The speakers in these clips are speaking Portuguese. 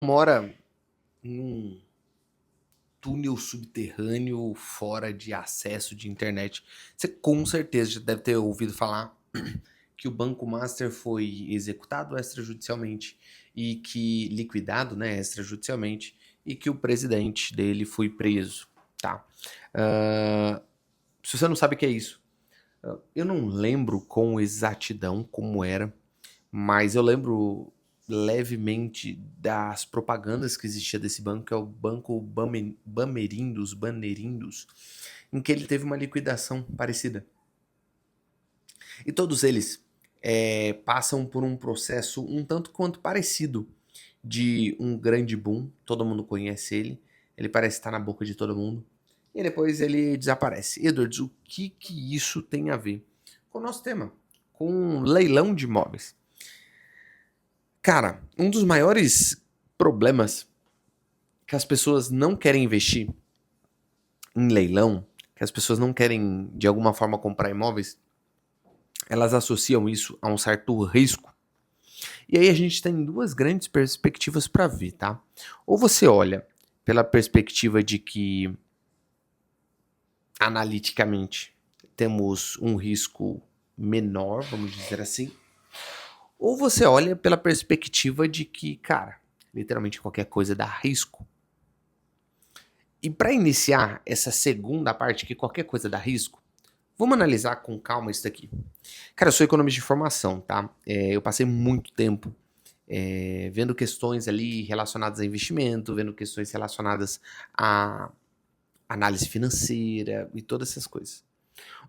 Mora em um túnel subterrâneo fora de acesso de internet. Você com certeza já deve ter ouvido falar que o Banco Master foi executado extrajudicialmente e que liquidado, né, extrajudicialmente e que o presidente dele foi preso, tá? Ah, se você não sabe o que é isso, eu não lembro com exatidão como era, mas eu lembro levemente das propagandas que existia desse banco, que é o Banco Bamerindos, em que ele teve uma liquidação parecida. E todos eles passam por um processo um tanto quanto parecido de um grande boom, todo mundo conhece ele parece estar na boca de todo mundo, e depois ele desaparece. Edwards, o que isso tem a ver com o nosso tema? Com um leilão de imóveis. Cara, um dos maiores problemas que as pessoas não querem investir em leilão, que as pessoas não querem de alguma forma comprar imóveis, elas associam isso a um certo risco. E aí a gente tem duas grandes perspectivas para ver, tá? Ou você olha pela perspectiva de que analiticamente temos um risco menor, vamos dizer assim, ou você olha pela perspectiva de que, cara, literalmente qualquer coisa dá risco. E para iniciar essa segunda parte, que qualquer coisa dá risco, vamos analisar com calma isso daqui. Cara, eu sou economista de formação, tá? Eu passei muito tempo vendo questões ali relacionadas a investimento, vendo questões relacionadas a análise financeira e todas essas coisas.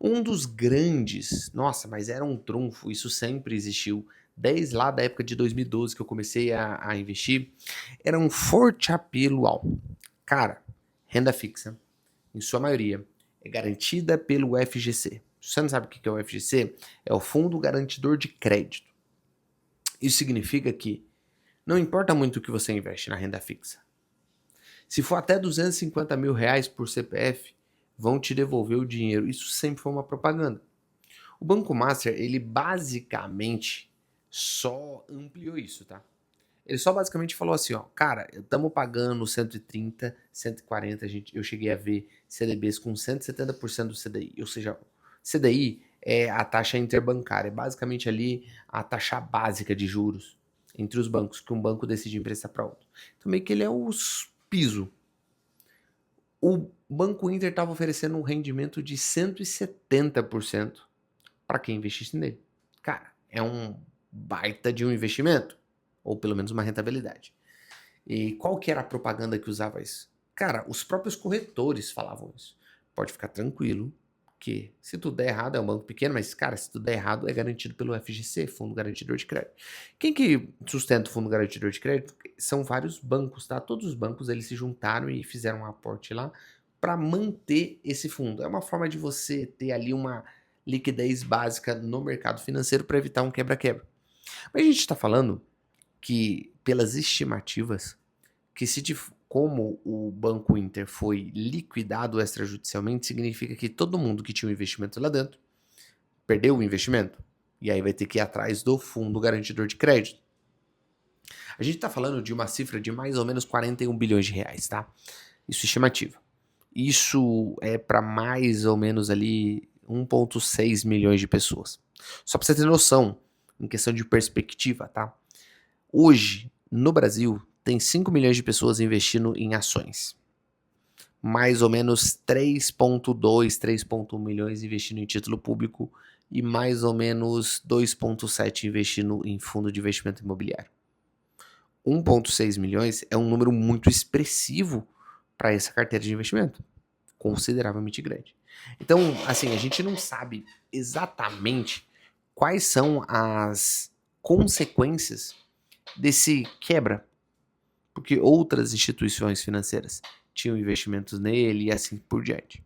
Um dos grandes, nossa, mas era um trunfo, isso sempre existiu, desde lá da época de 2012 que eu comecei a investir, era um forte apelo ao, cara, renda fixa, em sua maioria, é garantida pelo FGC. Se você não sabe o que é o FGC, é o Fundo Garantidor de Crédito. Isso significa que não importa muito o que você investe na renda fixa. Se for até 250 mil reais por CPF, vão te devolver o dinheiro. Isso sempre foi uma propaganda. O Banco Master, ele basicamente só ampliou isso, tá? Ele só basicamente falou assim, ó, cara, estamos pagando 130, 140, eu cheguei a ver CDBs com 170% do CDI, ou seja, CDI é a taxa interbancária, é basicamente ali a taxa básica de juros entre os bancos, que um banco decide emprestar para outro. Então meio que ele é o piso. O Banco Inter estava oferecendo um rendimento de 170% para quem investisse nele. Cara, é um baita de um investimento, ou pelo menos uma rentabilidade. E qual que era a propaganda que usava isso? Cara, os próprios corretores falavam isso. Pode ficar tranquilo que se tudo der errado, é um banco pequeno, mas cara, se tudo der errado é garantido pelo FGC, Fundo Garantidor de Crédito. Quem que sustenta o Fundo Garantidor de Crédito? São vários bancos, tá? Todos os bancos eles se juntaram e fizeram um aporte lá para manter esse fundo. É uma forma de você ter ali uma liquidez básica no mercado financeiro para evitar um quebra-quebra. Mas a gente está falando que, pelas estimativas, que como o Banco Inter foi liquidado extrajudicialmente, significa que todo mundo que tinha um investimento lá dentro perdeu o investimento. E aí vai ter que ir atrás do fundo garantidor de crédito. A gente está falando de uma cifra de mais ou menos 41 bilhões de reais, tá? Isso é estimativa. Isso é para mais ou menos ali 1,6 milhões de pessoas. Só para você ter noção, em questão de perspectiva, tá? Hoje, no Brasil, tem 5 milhões de pessoas investindo em ações. Mais ou menos 3,2, 3,1 milhões investindo em título público e mais ou menos 2,7 investindo em fundo de investimento imobiliário. 1,6 milhões é um número muito expressivo para essa carteira de investimento, consideravelmente grande. Então, assim, a gente não sabe exatamente quais são as consequências desse quebra, porque outras instituições financeiras tinham investimentos nele e assim por diante.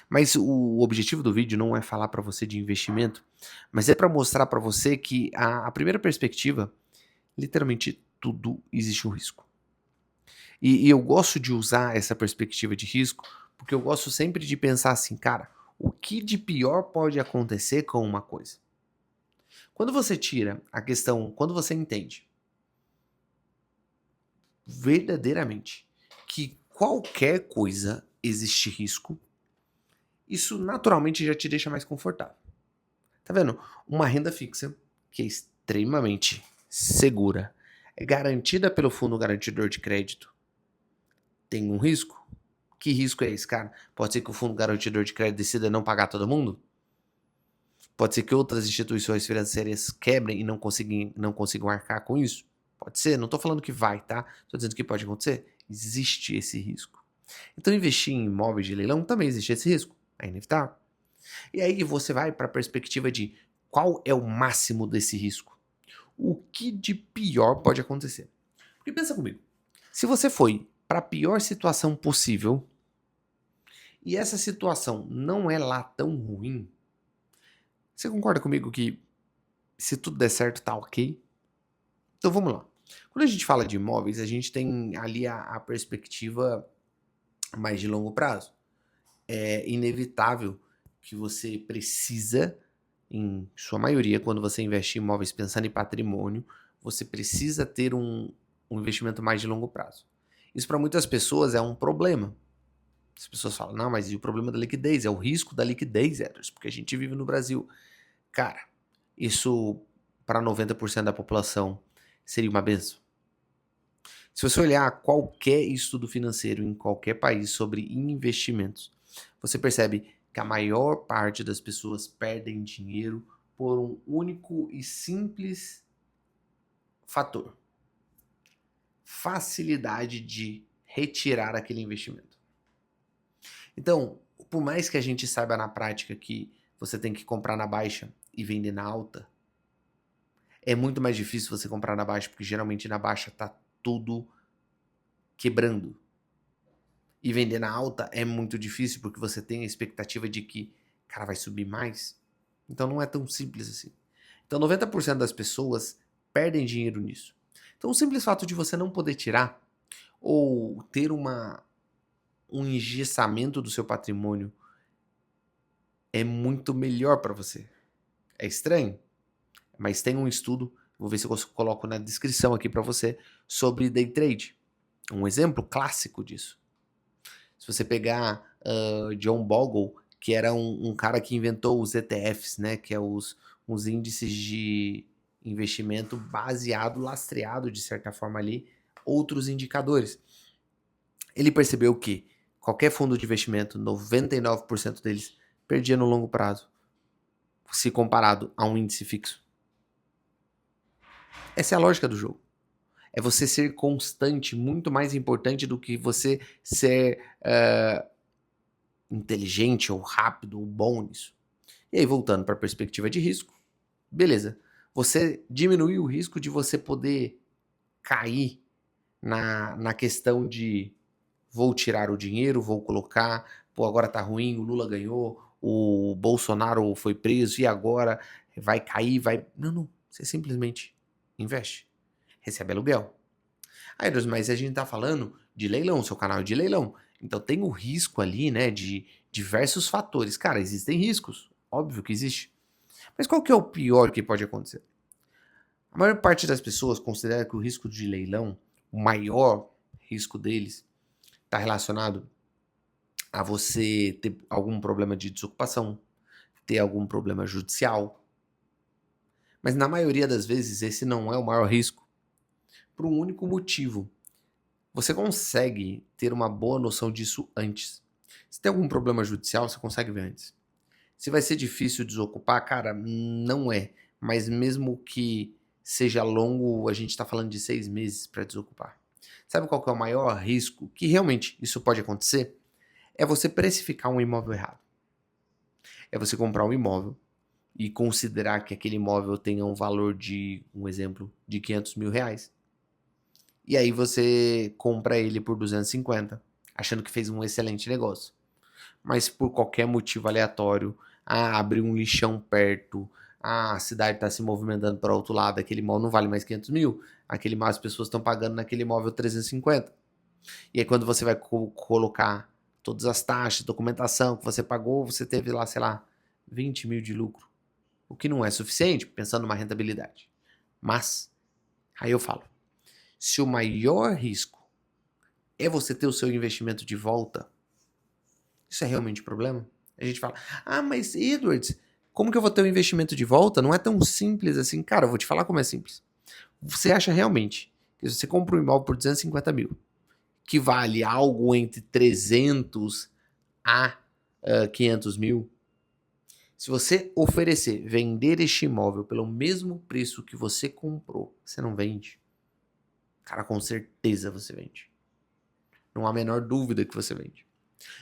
Mas o objetivo do vídeo não é falar para você de investimento, mas é para mostrar para você que a primeira perspectiva, literalmente tudo existe um risco. E eu gosto de usar essa perspectiva de risco, porque eu gosto sempre de pensar assim, cara, o que de pior pode acontecer com uma coisa? Quando você tira a questão, quando você entende verdadeiramente que qualquer coisa existe risco, isso naturalmente já te deixa mais confortável. Tá vendo? Uma renda fixa que é extremamente segura, é garantida pelo fundo garantidor de crédito, tem um risco? Que risco é esse, cara? Pode ser que o fundo garantidor de crédito decida não pagar todo mundo? Pode ser que outras instituições financeiras quebrem e não consigam arcar com isso? Pode ser, não estou falando que vai, tá? Estou dizendo que pode acontecer. Existe esse risco. Então, investir em imóveis de leilão também existe esse risco. É inevitável. E aí você vai para a perspectiva de qual é o máximo desse risco? O que de pior pode acontecer? Porque pensa comigo. Se você foi para a pior situação possível e essa situação não é lá tão ruim, você concorda comigo que se tudo der certo tá ok? Então vamos lá. Quando a gente fala de imóveis, a gente tem ali a perspectiva mais de longo prazo. É inevitável que você precisa, em sua maioria, quando você investe em imóveis pensando em patrimônio, você precisa ter um investimento mais de longo prazo. Isso para muitas pessoas é um problema. As pessoas falam, não, mas e o problema da liquidez? É o risco da liquidez, Edwards, porque a gente vive no Brasil. Cara, isso para 90% da população seria uma benção. Se você olhar qualquer estudo financeiro em qualquer país sobre investimentos, você percebe que a maior parte das pessoas perdem dinheiro por um único e simples fator: facilidade de retirar aquele investimento. Então, por mais que a gente saiba na prática que você tem que comprar na baixa e vender na alta, é muito mais difícil você comprar na baixa, porque geralmente na baixa tá tudo quebrando. E vender na alta é muito difícil porque você tem a expectativa de que, cara, vai subir mais. Então não é tão simples assim. Então 90% das pessoas perdem dinheiro nisso. Então o simples fato de você não poder tirar ou ter um engessamento do seu patrimônio é muito melhor para você. É estranho, mas tem um estudo, vou ver se eu coloco na descrição aqui para você, sobre day trade. Um exemplo clássico disso. Se você pegar John Bogle, que era um cara que inventou os ETFs, né, que é os índices de investimento baseado, lastreado de certa forma ali, outros indicadores. Ele percebeu que qualquer fundo de investimento, 99% deles perdia no longo prazo, se comparado a um índice fixo. Essa é a lógica do jogo. É você ser constante, muito mais importante do que você ser inteligente ou rápido ou bom nisso. E aí, voltando para a perspectiva de risco, beleza. Você diminui o risco de você poder cair na questão de vou tirar o dinheiro, vou colocar, pô, agora tá ruim, o Lula ganhou, o Bolsonaro foi preso e agora vai cair, vai... Não, você simplesmente investe, recebe aluguel. Aí, mas a gente tá falando de leilão, seu canal é de leilão. Então tem o risco ali, né, de diversos fatores. Cara, existem riscos, óbvio que existe. Mas qual que é o pior que pode acontecer? A maior parte das pessoas considera que o risco de leilão, o maior risco deles, está relacionado a você ter algum problema de desocupação, ter algum problema judicial. Mas na maioria das vezes esse não é o maior risco, por um único motivo. Você consegue ter uma boa noção disso antes. Se tem algum problema judicial, você consegue ver antes. Se vai ser difícil desocupar, cara, não é. Mas mesmo que seja longo, a gente está falando de 6 meses para desocupar. Sabe qual que é o maior risco? Que realmente isso pode acontecer? É você precificar um imóvel errado. É você comprar um imóvel e considerar que aquele imóvel tenha um valor de, um exemplo, de 500 mil reais. E aí você compra ele por 250, achando que fez um excelente negócio. Mas por qualquer motivo aleatório, abriu um lixão perto, a cidade está se movimentando para o outro lado, aquele imóvel não vale mais 500 mil, aquele imóvel as pessoas estão pagando naquele imóvel 350. E aí quando você vai colocar todas as taxas, documentação que você pagou, você teve lá, sei lá, 20 mil de lucro. O que não é suficiente, pensando numa rentabilidade. Mas, aí eu falo, Se o maior risco é você ter o seu investimento de volta, isso é realmente problema? A gente fala, mas Edwards, como que eu vou ter o investimento de volta? Não é tão simples assim. Cara, eu vou te falar como é simples. Você acha realmente que se você compra um imóvel por 250 mil, que vale algo entre 300 a 500 mil, se você oferecer vender este imóvel pelo mesmo preço que você comprou, você não vende? Cara, com certeza você vende. Não há a menor dúvida que você vende.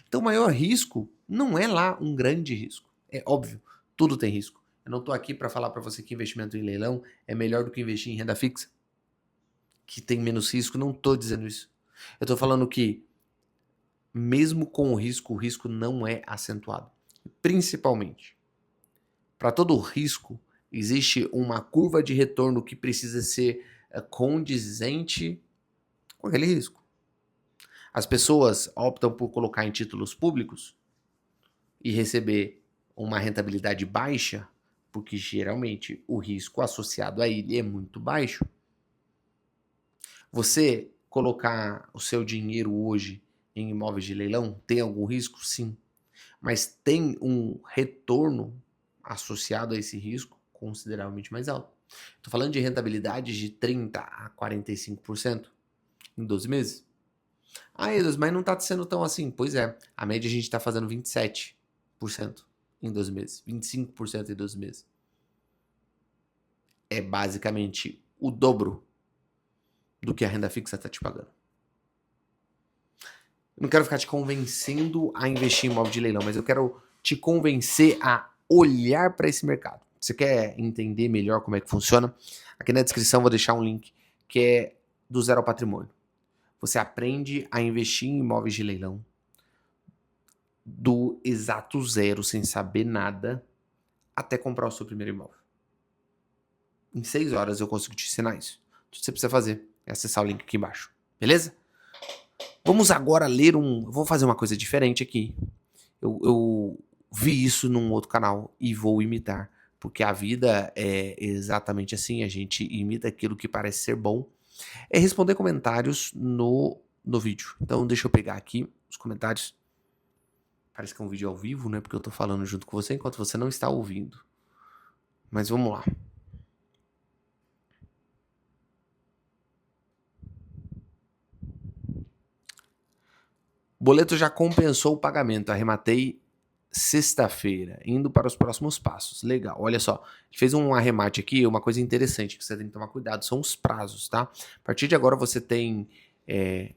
Então, o maior risco não é lá um grande risco. É óbvio, tudo tem risco. Eu não estou aqui para falar para você que investimento em leilão é melhor do que investir em renda fixa, que tem menos risco. Não estou dizendo isso. Eu estou falando que, mesmo com o risco não é acentuado. Principalmente, para todo risco, existe uma curva de retorno que precisa ser condizente com aquele risco. As pessoas optam por colocar em títulos públicos e receber uma rentabilidade baixa, porque geralmente o risco associado a ele é muito baixo. Você colocar o seu dinheiro hoje em imóveis de leilão tem algum risco? Sim. Mas tem um retorno associado a esse risco consideravelmente mais alto. Estou falando de rentabilidades de 30% a 45% em 12 meses. Edos, mas não está sendo tão assim. Pois é, a média a gente está fazendo 27% em 12 meses, 25% em 12 meses. É basicamente o dobro do que a renda fixa está te pagando. Eu não quero ficar te convencendo a investir em imóvel de leilão, mas eu quero te convencer a olhar para esse mercado. Você quer entender melhor como é que funciona? Aqui na descrição eu vou deixar um link que é do Zero ao Patrimônio. Você aprende a investir em imóveis de leilão do exato zero, sem saber nada, até comprar o seu primeiro imóvel. Em 6 horas eu consigo te ensinar isso. Tudo que você precisa fazer é acessar o link aqui embaixo. Beleza? Vamos agora ler vou fazer uma coisa diferente aqui. Eu vi isso num outro canal e vou imitar. Porque a vida é exatamente assim. A gente imita aquilo que parece ser bom. É responder comentários no vídeo. Então deixa eu pegar aqui os comentários. Parece que é um vídeo ao vivo, né? Porque eu tô falando junto com você enquanto você não está ouvindo. Mas vamos lá. Boleto já compensou o pagamento. Arrematei sexta-feira, indo para os próximos passos. Legal, olha só. A gente fez um arremate aqui, uma coisa interessante que você tem que tomar cuidado, são os prazos, tá? A partir de agora você tem,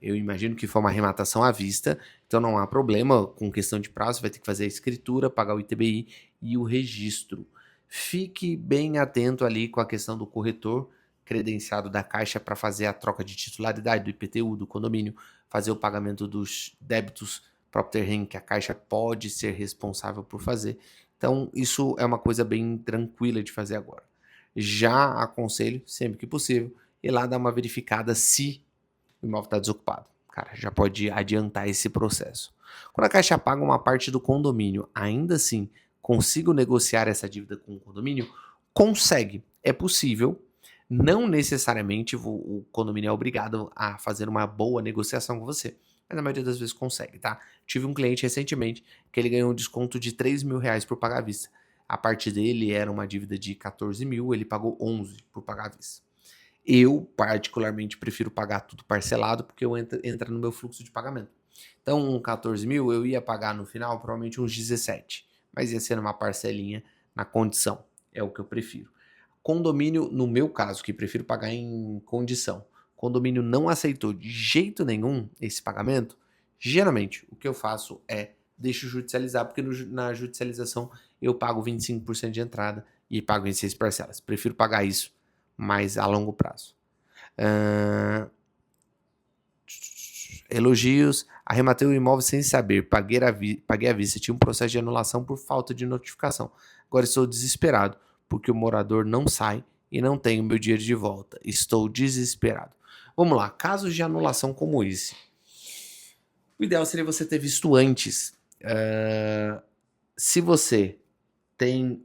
eu imagino que foi uma arrematação à vista, então não há problema com questão de prazo, você vai ter que fazer a escritura, pagar o ITBI e o registro. Fique bem atento ali com a questão do corretor credenciado da Caixa para fazer a troca de titularidade do IPTU, do condomínio, fazer o pagamento dos débitos próprio terreno que a Caixa pode ser responsável por fazer. Então, isso é uma coisa bem tranquila de fazer agora. Já aconselho, sempre que possível, ir lá dar uma verificada se o imóvel está desocupado. Cara, já pode adiantar esse processo. Quando a Caixa paga uma parte do condomínio, ainda assim, consigo negociar essa dívida com o condomínio? Consegue. É possível. Não necessariamente o condomínio é obrigado a fazer uma boa negociação com você, mas na maioria das vezes consegue, tá? Tive um cliente recentemente que ele ganhou um desconto de R$3.000 por pagar à vista. A parte dele era uma dívida de 14 mil, ele pagou 11 por pagar à vista. Eu, particularmente, prefiro pagar tudo parcelado porque entra no meu fluxo de pagamento. Então, 14 mil eu ia pagar no final provavelmente uns 17, mas ia ser uma parcelinha na condição. É o que eu prefiro. Condomínio, no meu caso, que prefiro pagar em condição, condomínio não aceitou de jeito nenhum esse pagamento, geralmente o que eu faço é deixo judicializar, porque na judicialização eu pago 25% de entrada e pago em 6 parcelas. Prefiro pagar isso, mas a longo prazo. Elogios. Arrematei o imóvel sem saber, paguei à vista, tinha um processo de anulação por falta de notificação. Agora estou desesperado, porque o morador não sai e não tenho meu dinheiro de volta. Estou desesperado. Vamos lá, casos de anulação como esse. O ideal seria você ter visto antes. Se você tem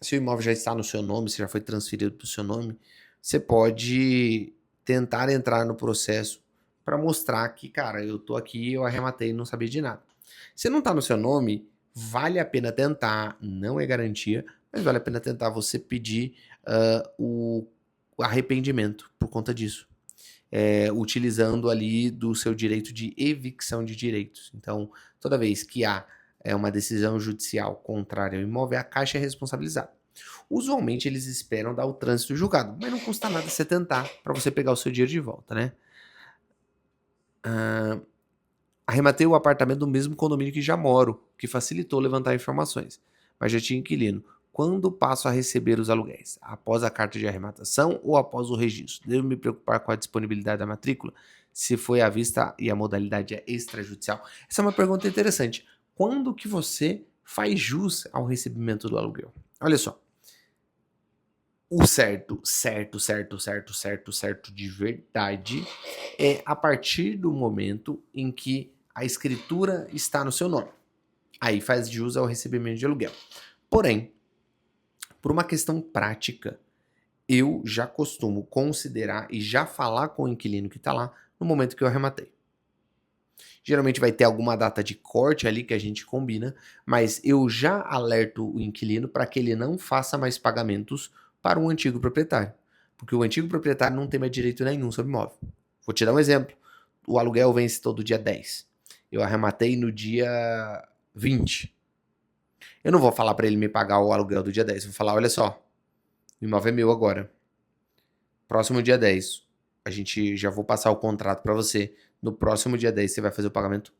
se o imóvel já está no seu nome, se já foi transferido para o seu nome, você pode tentar entrar no processo para mostrar que, cara, eu tô aqui, eu arrematei e não sabia de nada. Se não tá no seu nome, vale a pena tentar, não é garantia, mas vale a pena tentar você pedir o arrependimento por conta disso. Utilizando ali do seu direito de evicção de direitos. Então, toda vez que há uma decisão judicial contrária ao imóvel, a Caixa é responsabilizada. Usualmente eles esperam dar o trânsito julgado, mas não custa nada você tentar para você pegar o seu dinheiro de volta, né? Arrematei o apartamento do mesmo condomínio que já moro, que facilitou levantar informações, mas já tinha inquilino. Quando passo a receber os aluguéis? Após a carta de arrematação ou após o registro? Devo me preocupar com a disponibilidade da matrícula? Se foi à vista e a modalidade é extrajudicial? Essa é uma pergunta interessante. Quando que você faz jus ao recebimento do aluguel? Olha só. O certo de verdade é a partir do momento em que a escritura está no seu nome. Aí faz jus ao recebimento de aluguel. Porém, por uma questão prática, eu já costumo considerar e já falar com o inquilino que está lá no momento que eu arrematei. Geralmente vai ter alguma data de corte ali que a gente combina, mas eu já alerto o inquilino para que ele não faça mais pagamentos para um antigo proprietário, porque o antigo proprietário não tem mais direito nenhum sobre o imóvel. Vou te dar um exemplo. O aluguel vence todo dia 10. Eu arrematei no dia 20. Eu não vou falar para ele me pagar o aluguel do dia 10. Eu vou falar, olha só, o imóvel é meu agora. Próximo dia 10, já vou passar o contrato para você. No próximo dia 10 você vai fazer o pagamento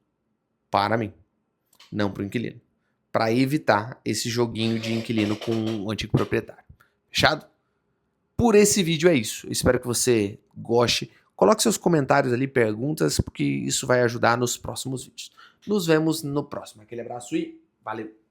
para mim, não para o inquilino. Para evitar esse joguinho de inquilino com o antigo proprietário. Fechado? Por esse vídeo é isso. Espero que você goste. Coloque seus comentários ali, perguntas, porque isso vai ajudar nos próximos vídeos. Nos vemos no próximo. Aquele abraço e valeu!